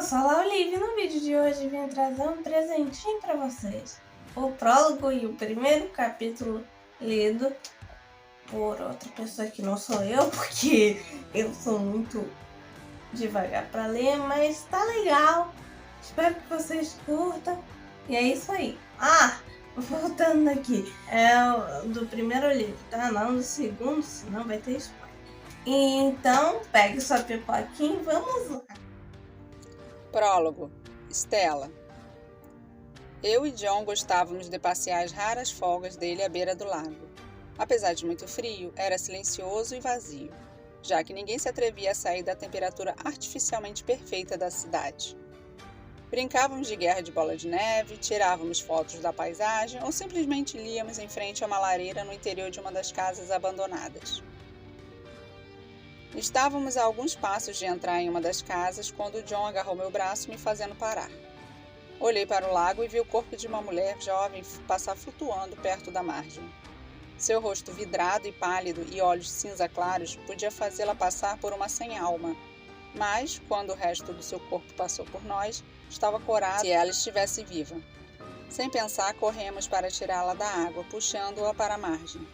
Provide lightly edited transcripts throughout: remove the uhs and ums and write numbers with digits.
sou a Laolive e no vídeo de hoje vim trazer um presentinho para vocês. O prólogo e o primeiro capítulo lido por outra pessoa que não sou eu, porque eu sou muito devagar para ler, mas tá legal. Espero que vocês curtam. E é isso aí. Voltando aqui, é do primeiro livro, tá? Não do segundo, senão vai ter spoiler. Então, pegue sua pipoquinha e vamos lá. Prólogo. Stella. Eu e John gostávamos de passear as raras folgas dele à beira do lago. Apesar de muito frio, era silencioso e vazio, já que ninguém se atrevia a sair da temperatura artificialmente perfeita da cidade. Brincávamos de guerra de bola de neve, tirávamos fotos da paisagem ou simplesmente líamos em frente a uma lareira no interior de uma das casas abandonadas. Estávamos a alguns passos de entrar em uma das casas quando John agarrou meu braço, me fazendo parar. Olhei para o lago e vi o corpo de uma mulher jovem passar flutuando perto da margem. Seu rosto vidrado e pálido e olhos cinza claros podia fazê-la passar por uma sem-alma, mas, quando o resto do seu corpo passou por nós, estava corado se ela estivesse viva. Sem pensar, corremos para tirá-la da água, puxando-a para a margem.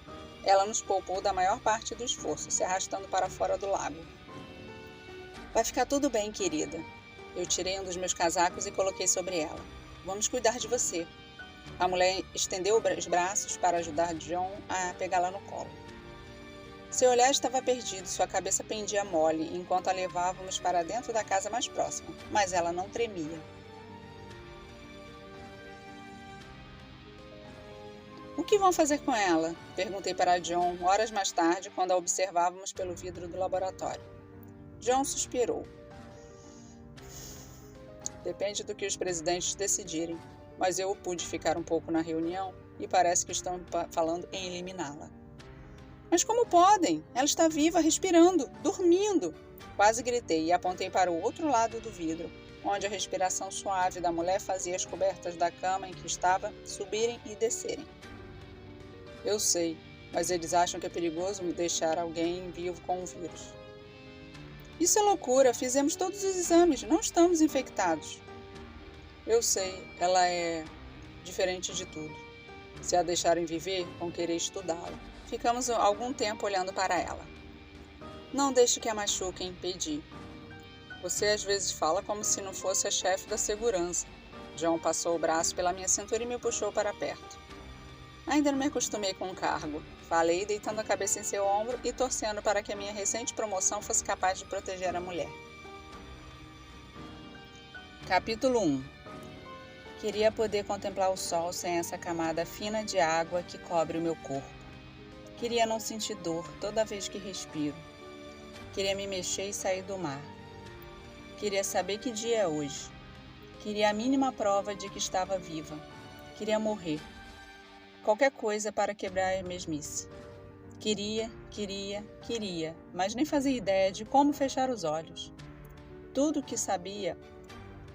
Ela nos poupou da maior parte do esforço, se arrastando para fora do lago. Vai ficar tudo bem, querida. Eu tirei um dos meus casacos e coloquei sobre ela. Vamos cuidar de você. A mulher estendeu os braços para ajudar John a pegá-la no colo. Seu olhar estava perdido, sua cabeça pendia mole, enquanto a levávamos para dentro da casa mais próxima, mas ela não tremia. O que vão fazer com ela? Perguntei para John, horas mais tarde, quando a observávamos pelo vidro do laboratório. John suspirou. Depende do que os presidentes decidirem, mas eu pude ficar um pouco na reunião e parece que estão falando em eliminá-la. Mas como podem? Ela está viva, respirando, dormindo! Quase gritei e apontei para o outro lado do vidro, onde a respiração suave da mulher fazia as cobertas da cama em que estava subirem e descerem. Eu sei, mas eles acham que é perigoso me deixar alguém vivo com o vírus. Isso é loucura, fizemos todos os exames, não estamos infectados. Eu sei, ela é diferente de tudo. Se a deixarem viver, vão querer estudá-la. Ficamos algum tempo olhando para ela. Não deixe que a machuquem, pedi. Você às vezes fala como se não fosse a chefe da segurança. John passou o braço pela minha cintura e me puxou para perto. Ainda não me acostumei com o cargo. Falei, deitando a cabeça em seu ombro e torcendo para que a minha recente promoção fosse capaz de proteger a mulher. Capítulo 1. Queria poder contemplar o sol sem essa camada fina de água que cobre o meu corpo. Queria não sentir dor toda vez que respiro. Queria me mexer e sair do mar. Queria saber que dia é hoje. Queria a mínima prova de que estava viva. Queria morrer. Qualquer coisa para quebrar a mesmice. Queria, mas nem fazia ideia de como fechar os olhos. Tudo o que sabia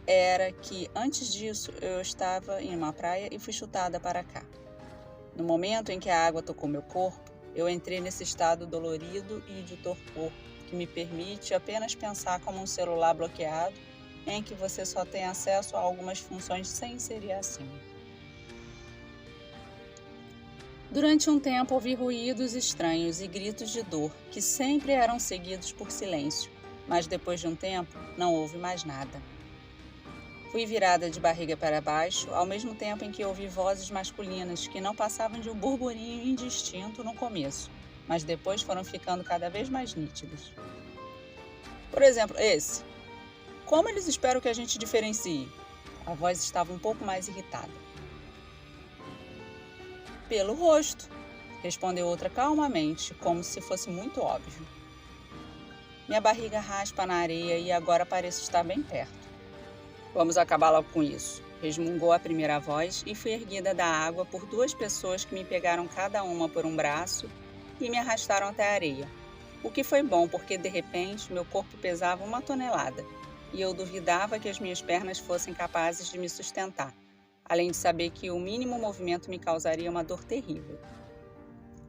era que, antes disso, eu estava em uma praia e fui chutada para cá. No momento em que a água tocou meu corpo, eu entrei nesse estado dolorido e de torpor, que me permite apenas pensar como um celular bloqueado, em que você só tem acesso a algumas funções sem inserir acima. Durante um tempo ouvi ruídos estranhos e gritos de dor, que sempre eram seguidos por silêncio, mas depois de um tempo não houve mais nada. Fui virada de barriga para baixo, ao mesmo tempo em que ouvi vozes masculinas que não passavam de um burburinho indistinto no começo, mas depois foram ficando cada vez mais nítidos. Por exemplo, esse. Como eles esperam que a gente diferencie? A voz estava um pouco mais irritada. Pelo rosto, respondeu outra calmamente, como se fosse muito óbvio. Minha barriga raspa na areia e agora pareço estar bem perto. Vamos acabar logo com isso, resmungou a primeira voz e fui erguida da água por duas pessoas que me pegaram cada uma por um braço e me arrastaram até a areia. O que foi bom porque, de repente, meu corpo pesava 1 tonelada e eu duvidava que as minhas pernas fossem capazes de me sustentar. Além de saber que o mínimo movimento me causaria uma dor terrível.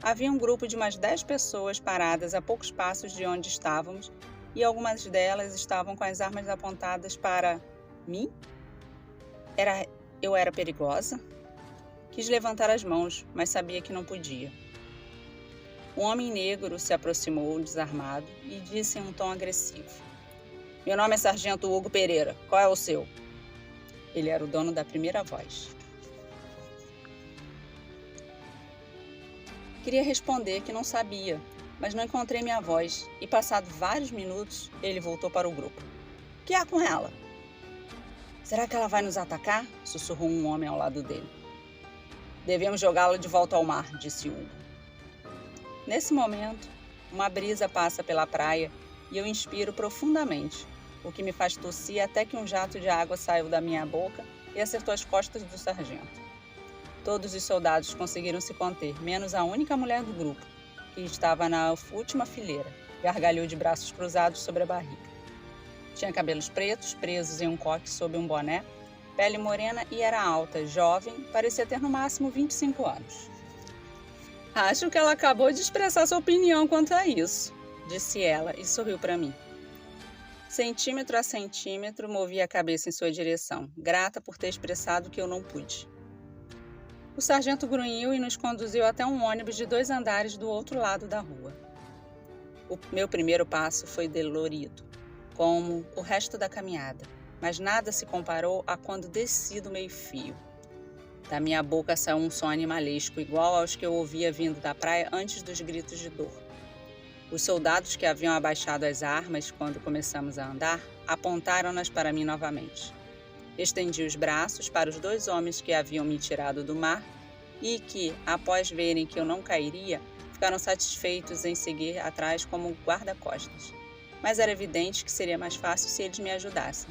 Havia um grupo de umas 10 pessoas paradas a poucos passos de onde estávamos e algumas delas estavam com as armas apontadas para Mim? Eu era perigosa? Quis levantar as mãos, mas sabia que não podia. Um homem negro se aproximou, desarmado, e disse em um tom agressivo: Meu nome é Sargento Hugo Pereira. Qual é o seu? Ele era o dono da primeira voz. Queria responder que não sabia, mas não encontrei minha voz, e passados vários minutos, ele voltou para o grupo. O que há com ela? Será que ela vai nos atacar? Sussurrou um homem ao lado dele. Devemos jogá-la de volta ao mar, disse Hugo. Nesse momento, uma brisa passa pela praia e eu inspiro profundamente, o que me faz tossir até que um jato de água saiu da minha boca e acertou as costas do sargento. Todos os soldados conseguiram se conter, menos a única mulher do grupo, que estava na última fileira, gargalhou de braços cruzados sobre a barriga. Tinha cabelos pretos, presos em um coque sob um boné, pele morena e era alta, jovem, parecia ter no máximo 25 anos. Acho que ela acabou de expressar sua opinião quanto a isso, disse ela e sorriu para mim. Centímetro a centímetro, movi a cabeça em sua direção, grata por ter expressado que eu não pude. O sargento grunhiu e nos conduziu até um ônibus de 2 andares do outro lado da rua. O meu primeiro passo foi dolorido, como o resto da caminhada, mas nada se comparou a quando desci do meio-fio. Da minha boca saiu um som animalesco, igual aos que eu ouvia vindo da praia antes dos gritos de dor. Os soldados que haviam abaixado as armas quando começamos a andar, apontaram-nas para mim novamente. Estendi os braços para os 2 homens que haviam me tirado do mar e que, após verem que eu não cairia, ficaram satisfeitos em seguir atrás como guarda-costas. Mas era evidente que seria mais fácil se eles me ajudassem.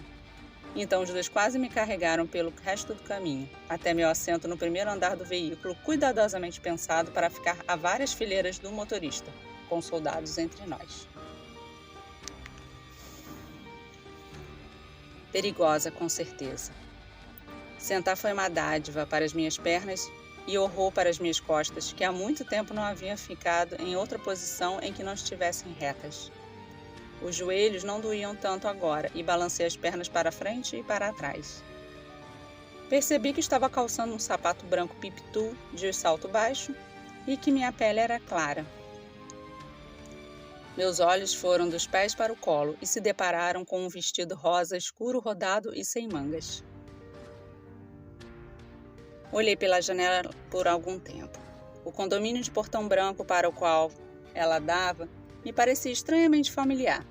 Então os 2 quase me carregaram pelo resto do caminho, até meu assento no primeiro andar do veículo, cuidadosamente pensado para ficar a várias fileiras do motorista, com soldados entre nós. Perigosa, com certeza. Sentar foi uma dádiva para as minhas pernas e horror para as minhas costas, que há muito tempo não haviam ficado em outra posição em que não estivessem retas. Os joelhos não doíam tanto agora e balancei as pernas para frente e para trás. Percebi que estava calçando um sapato branco pipitu de salto baixo e que minha pele era clara. Meus olhos foram dos pés para o colo e se depararam com um vestido rosa escuro rodado e sem mangas. Olhei pela janela por algum tempo. O condomínio de Portão Branco para o qual ela dava me parecia estranhamente familiar,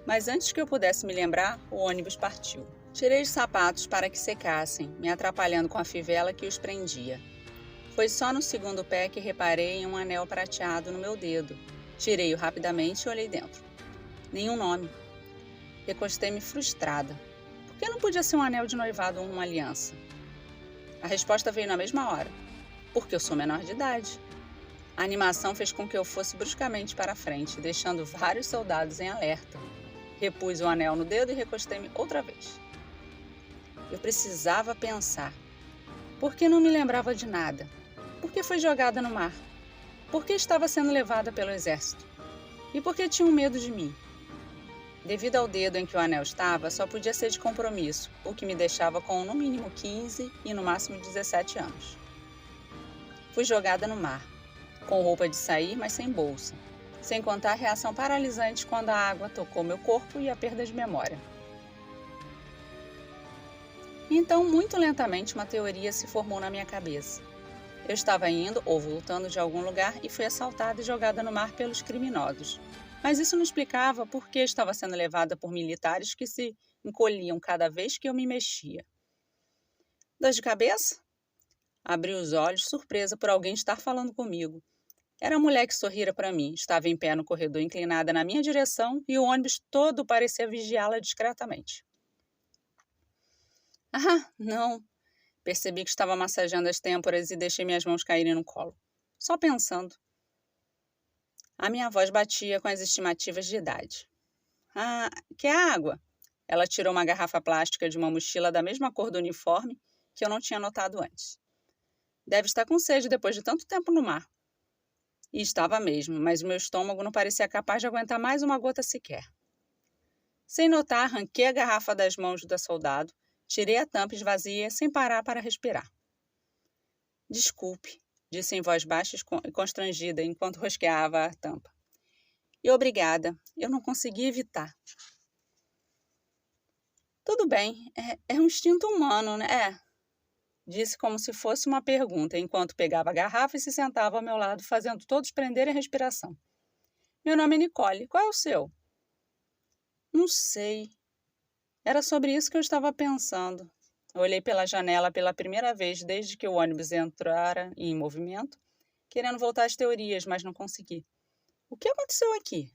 mas antes que eu pudesse me lembrar, o ônibus partiu. Tirei os sapatos para que secassem, me atrapalhando com a fivela que os prendia. Foi só no segundo pé que reparei em um anel prateado no meu dedo. Tirei-o rapidamente e olhei dentro. Nenhum nome. Recostei-me frustrada. Por que não podia ser um anel de noivado ou uma aliança? A resposta veio na mesma hora. Porque eu sou menor de idade. A animação fez com que eu fosse bruscamente para frente, deixando vários soldados em alerta. Repus o anel no dedo e recostei-me outra vez. Eu precisava pensar. Por que não me lembrava de nada? Por que foi jogada no mar? Por que estava sendo levada pelo exército? E por que tinham medo de mim? Devido ao dedo em que o anel estava, só podia ser de compromisso, o que me deixava com no mínimo 15 e no máximo 17 anos. Fui jogada no mar, com roupa de sair, mas sem bolsa, sem contar a reação paralisante quando a água tocou meu corpo e a perda de memória. Então, muito lentamente, uma teoria se formou na minha cabeça. Eu estava indo ou voltando de algum lugar e fui assaltada e jogada no mar pelos criminosos. Mas isso não explicava por que estava sendo levada por militares que se encolhiam cada vez que eu me mexia. Dor de cabeça? Abri os olhos, surpresa por alguém estar falando comigo. Era a mulher que sorrira para mim. Estava em pé no corredor, inclinada na minha direção, e o ônibus todo parecia vigiá-la discretamente. Ah, não! Percebi que estava massageando as têmporas e deixei minhas mãos caírem no colo. Só pensando. A minha voz batia com as estimativas de idade. Ah, quer água? Ela tirou uma garrafa plástica de uma mochila da mesma cor do uniforme que eu não tinha notado antes. Deve estar com sede depois de tanto tempo no mar. E estava mesmo, mas o meu estômago não parecia capaz de aguentar mais uma gota sequer. Sem notar, arranquei a garrafa das mãos do soldado Tirei a tampa esvazia sem parar para respirar. Desculpe, disse em voz baixa e constrangida enquanto rosqueava a tampa. E obrigada, eu não consegui evitar. Tudo bem, é um instinto humano, né? Disse como se fosse uma pergunta, enquanto pegava a garrafa e se sentava ao meu lado, fazendo todos prenderem a respiração. Meu nome é Nicole, qual é o seu? Não sei. Era sobre isso que eu estava pensando. Eu olhei pela janela pela primeira vez desde que o ônibus entrara em movimento, querendo voltar às teorias, mas não consegui. O que aconteceu aqui?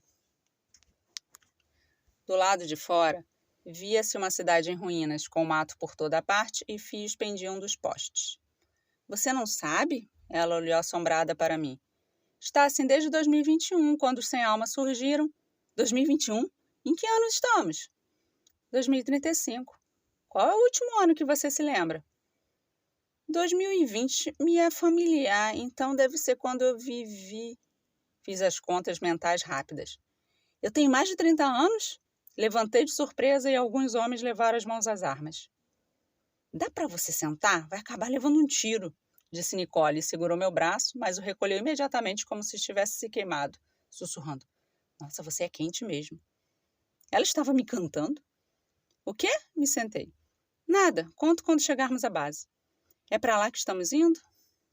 Do lado de fora, via-se uma cidade em ruínas, com mato por toda a parte e fios pendiam dos postes. Você não sabe? Ela olhou assombrada para mim. Está assim desde 2021, quando os sem-alma surgiram. 2021? Em que ano estamos? 2035. Qual é o último ano que você se lembra? 2020 me é familiar, então deve ser quando eu vivi. Fiz as contas mentais rápidas. Eu tenho mais de 30 anos? Levantei de surpresa e alguns homens levaram as mãos às armas. Dá para você sentar? Vai acabar levando um tiro, disse Nicole e segurou meu braço, mas o recolheu imediatamente como se estivesse se queimado, sussurrando. Nossa, você é quente mesmo. Ela estava me cantando? O quê? Me sentei. Nada, conto quando chegarmos à base. É para lá que estamos indo?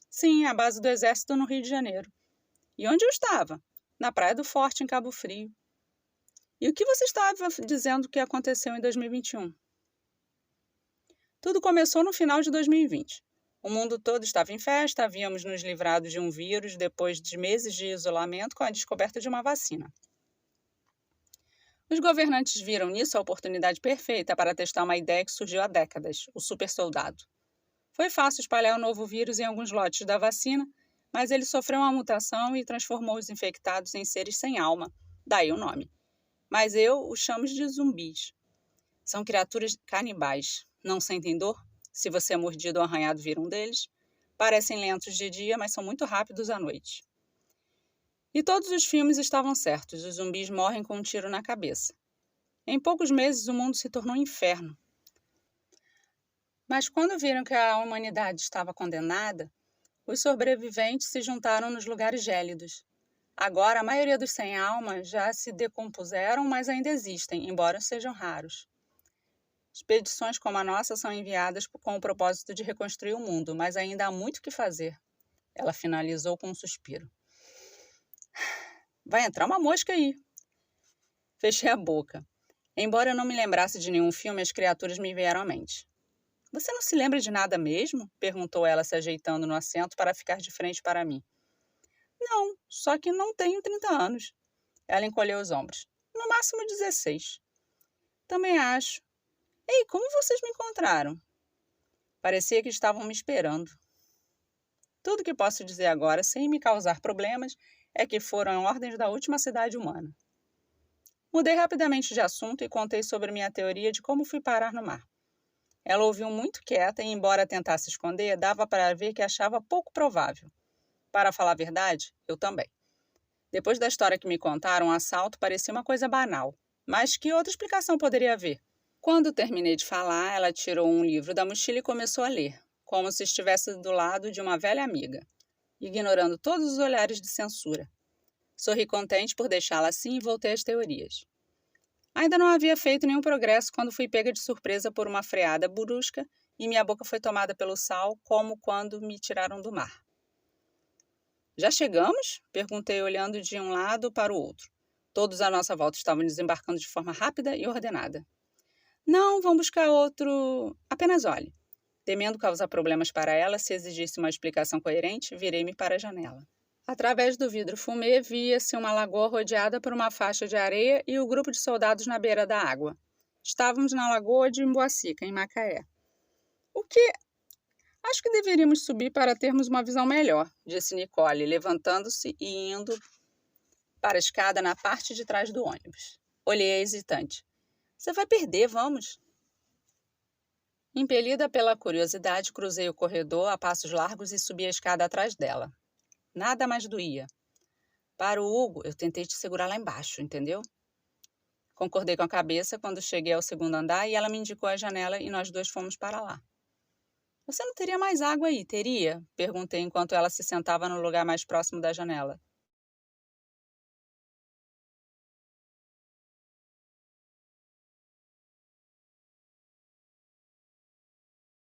Sim, a base do Exército no Rio de Janeiro. E onde eu estava? Na Praia do Forte, em Cabo Frio. E o que você estava dizendo que aconteceu em 2021? Tudo começou no final de 2020. O mundo todo estava em festa, havíamos nos livrado de um vírus depois de meses de isolamento com a descoberta de uma vacina. Os governantes viram nisso a oportunidade perfeita para testar uma ideia que surgiu há décadas, o supersoldado. Foi fácil espalhar o novo vírus em alguns lotes da vacina, mas ele sofreu uma mutação e transformou os infectados em seres sem alma, daí o nome. Mas eu os chamo de zumbis. São criaturas canibais. Não sentem dor? Se você é mordido ou arranhado, vira um deles. Parecem lentos de dia, mas são muito rápidos à noite. E todos os filmes estavam certos. Os zumbis morrem com um tiro na cabeça. Em poucos meses, o mundo se tornou um inferno. Mas quando viram que a humanidade estava condenada, os sobreviventes se juntaram nos lugares gélidos. Agora, a maioria dos sem-alma já se decompuseram, mas ainda existem, embora sejam raros. Expedições como a nossa são enviadas com o propósito de reconstruir o mundo, mas ainda há muito o que fazer. Ela finalizou com um suspiro. Vai entrar uma mosca aí. Fechei a boca. Embora eu não me lembrasse de nenhum filme, as criaturas me vieram à mente. Você não se lembra de nada mesmo? Perguntou ela, se ajeitando no assento para ficar de frente para mim. Não, só que não tenho 30 anos. Ela encolheu os ombros. No máximo 16. Também acho. Ei, como vocês me encontraram? Parecia que estavam me esperando. Tudo que posso dizer agora, sem me causar problemas, é que foram ordens da última cidade humana. Mudei rapidamente de assunto e contei sobre minha teoria de como fui parar no mar. Ela ouviu muito quieta e, embora tentasse esconder, dava para ver que achava pouco provável. Para falar a verdade, eu também. Depois da história que me contaram, o assalto parecia uma coisa banal. Mas que outra explicação poderia haver? Quando terminei de falar, ela tirou um livro da mochila e começou a ler, como se estivesse do lado de uma velha amiga, ignorando todos os olhares de censura. Sorri contente por deixá-la assim e voltei às teorias. Ainda não havia feito nenhum progresso quando fui pega de surpresa por uma freada brusca e minha boca foi tomada pelo sal, como quando me tiraram do mar. Já chegamos? Perguntei, olhando de um lado para o outro. Todos à nossa volta estavam desembarcando de forma rápida e ordenada. Não, vamos buscar outro... Apenas olhe. Temendo causar problemas para ela, se exigisse uma explicação coerente, virei-me para a janela. Através do vidro fumê, via-se uma lagoa rodeada por uma faixa de areia e o grupo de soldados na beira da água. Estávamos na lagoa de Emboacica, em Macaé. O que... Acho que deveríamos subir para termos uma visão melhor, disse Nicole, levantando-se e indo para a escada na parte de trás do ônibus. Olhei hesitante. Você vai perder, vamos. Impelida pela curiosidade, cruzei o corredor a passos largos e subi a escada atrás dela. Nada mais doía. Para o Hugo, eu tentei te segurar lá embaixo, entendeu? Concordei com a cabeça quando cheguei ao segundo andar e ela me indicou a janela e nós dois fomos para lá. Você não teria mais água aí, teria? Perguntei enquanto ela se sentava no lugar mais próximo da janela.